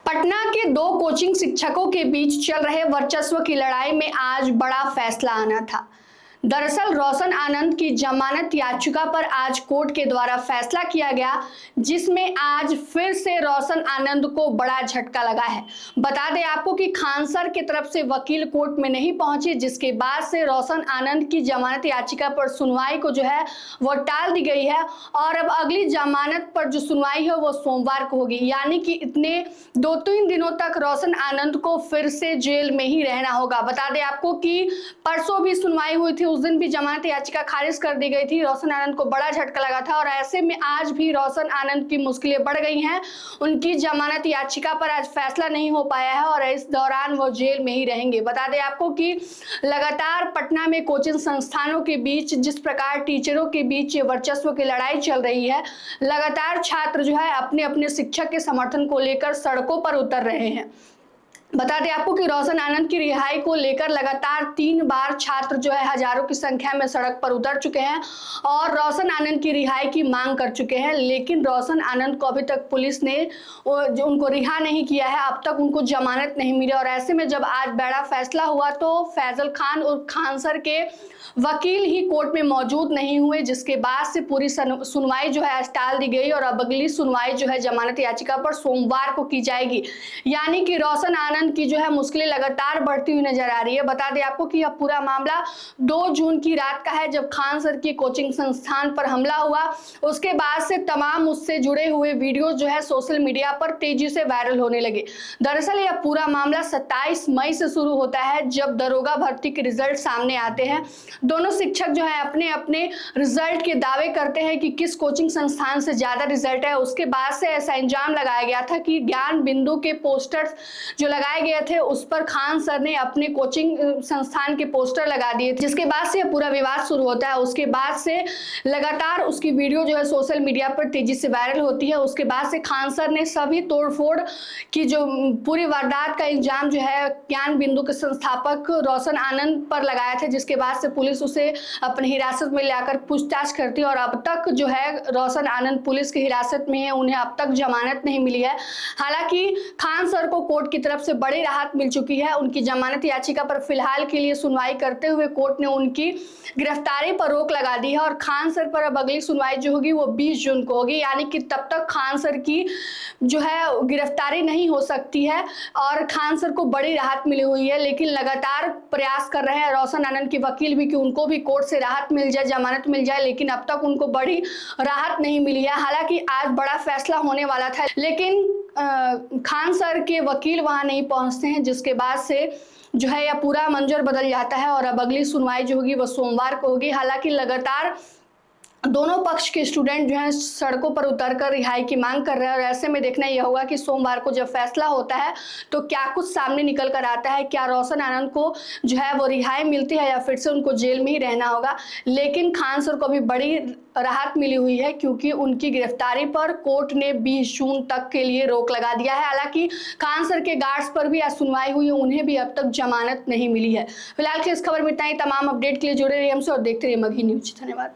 पटना के दो कोचिंग शिक्षकों के बीच चल रहे वर्चस्व की लड़ाई में आज बड़ा फैसला आना था। दरअसल रोशन आनंद की जमानत याचिका पर आज कोर्ट के द्वारा फैसला किया गया, जिसमें आज फिर से रोशन आनंद को बड़ा झटका लगा है। बता दें आपको कि खान सर की तरफ से वकील कोर्ट में नहीं पहुंचे, जिसके बाद से रोशन आनंद की जमानत याचिका पर सुनवाई को जो है वो टाल दी गई है और अब अगली जमानत पर जो सुनवाई है वो सोमवार को होगी। यानी कि इतने 2-3 दिनों तक रोशन आनंद को फिर से जेल में ही रहना होगा। बता दें आपको कि परसों भी सुनवाई हुई थी, उस दिन भी जमानत याचिका खारिज कर दी गई थी। रोशन आनंद को बड़ा झटका लगा था और ऐसे में आज भी रोशन आनंद की मुश्किलें बढ़ गई हैं। उनकी जमानत याचिका पर आज फैसला नहीं हो पाया है और इस दौरान वो जेल में ही रहेंगे। बता दें आपको कि लगातार पटना में कोचिंग संस्थानों के बीच जिस प्रकार टीचरों के बीच वर्चस्व की लड़ाई चल रही है, लगातार छात्र जो है अपने अपने शिक्षक के समर्थन को लेकर सड़कों पर उतर रहे हैं। बता दें आपको कि रोशन आनंद की रिहाई को लेकर लगातार 3 बार छात्र जो है हजारों की संख्या में सड़क पर उतर चुके हैं और रोशन आनंद की रिहाई की मांग कर चुके हैं, लेकिन रोशन आनंद को अभी तक पुलिस ने जो उनको रिहा नहीं किया है, अब तक उनको जमानत नहीं मिली। और ऐसे में जब आज बड़ा फैसला हुआ तो फैजल खान और खान सर के वकील ही कोर्ट में मौजूद नहीं हुए, जिसके बाद से पूरी सुनवाई जो है आज टाल दी गई और अब अगली सुनवाई जो है जमानत याचिका पर सोमवार को की जाएगी। यानी कि रोशन आनंद की जो है मुश्किलें लगातार बढ़ती हुई नजर आ रही है। बता दें आपको कि यह पूरा मामला 2 जून की रात का है, जब खान सर की कोचिंग संस्थान पर हमला हुआ। उसके बाद से तमाम उससे जुड़े हुए वीडियो जो है सोशल मीडिया पर तेजी से वायरल होने लगे। दरअसल यह पूरा मामला 27 मई से शुरू होता है, जब दरोगा भर्ती के रिजल्ट सामने आते हैं। दोनों शिक्षक जो है अपने अपने रिजल्ट के दावे करते हैं कि किस कोचिंग संस्थान से ज्यादा रिजल्ट है। उसके बाद से ऐसा इंजाम लगाया गया था कि ज्ञान बिंदु के पोस्टर्स जो लगाए गए थे उस पर खान सर ने अपने कोचिंग संस्थान के पोस्टर लगा दिए, जिसके बाद से पूरा विवाद शुरू होता है। उसके बाद से लगातार उसकी वीडियो जो है सोशल मीडिया पर तेजी से वायरल होती है। उसके बाद से खान सर ने सभी तोड़फोड़ की जो पूरी वारदात का इंजाम जो है ज्ञान बिंदु के संस्थापक रोशन आनंद पर लगाया था, जिसके बाद से पुलिस उसे अपनी हिरासत में लाकर पूछताछ करती है और अब तक जो है रोशन आनंद पुलिस की हिरासत में है। उन्हें अब तक जमानत नहीं मिली है। हालांकि खान सर को कोर्ट की तरफ से बड़ी राहत मिल चुकी है। उनकी जमानत याचिका पर फिलहाल के लिए सुनवाई करते हुए कोर्ट ने उनकी गिरफ्तारी पर रोक लगा दी है और खान सर पर अब अगली सुनवाई जो होगी वो 20 जून को होगी। यानी कि तब तक खान सर की जो है गिरफ्तारी नहीं हो सकती है और खान सर को बड़ी राहत मिली हुई है। लेकिन लगातार प्रयास कर रहे हैं रोशन आनंद के वकील भी कि उनको भी कोर्ट से राहत मिल जाए, जमानत मिल जाए, लेकिन अब तक उनको बड़ी राहत नहीं मिली है। हालांकि आज बड़ा फैसला होने वाला था, लेकिन खान सर के वकील वहां नहीं पहुंचते हैं, जिसके बाद से जो है यह पूरा मंजर बदल जाता है और अब अगली सुनवाई जो होगी वो सोमवार को होगी। हालांकि लगातार दोनों पक्ष के स्टूडेंट जो हैं सड़कों पर उतरकर रिहाई की मांग कर रहे हैं और ऐसे में देखना यह होगा कि सोमवार को जब फैसला होता है तो क्या कुछ सामने निकल कर आता है। क्या रोशन आनंद को जो है वो रिहाई मिलती है या फिर से उनको जेल में ही रहना होगा। लेकिन खान सर को भी बड़ी राहत मिली हुई है, क्योंकि उनकी गिरफ्तारी पर कोर्ट ने 20 जून तक के लिए रोक लगा दिया है। हालांकि खान सर के गार्ड्स पर भी आज सुनवाई हुई है, उन्हें भी अब तक जमानत नहीं मिली है। फिलहाल की इस खबर में इतना ही। तमाम अपडेट के लिए जुड़े रहिए हमसे और देखते रहिए मगही न्यूज। धन्यवाद।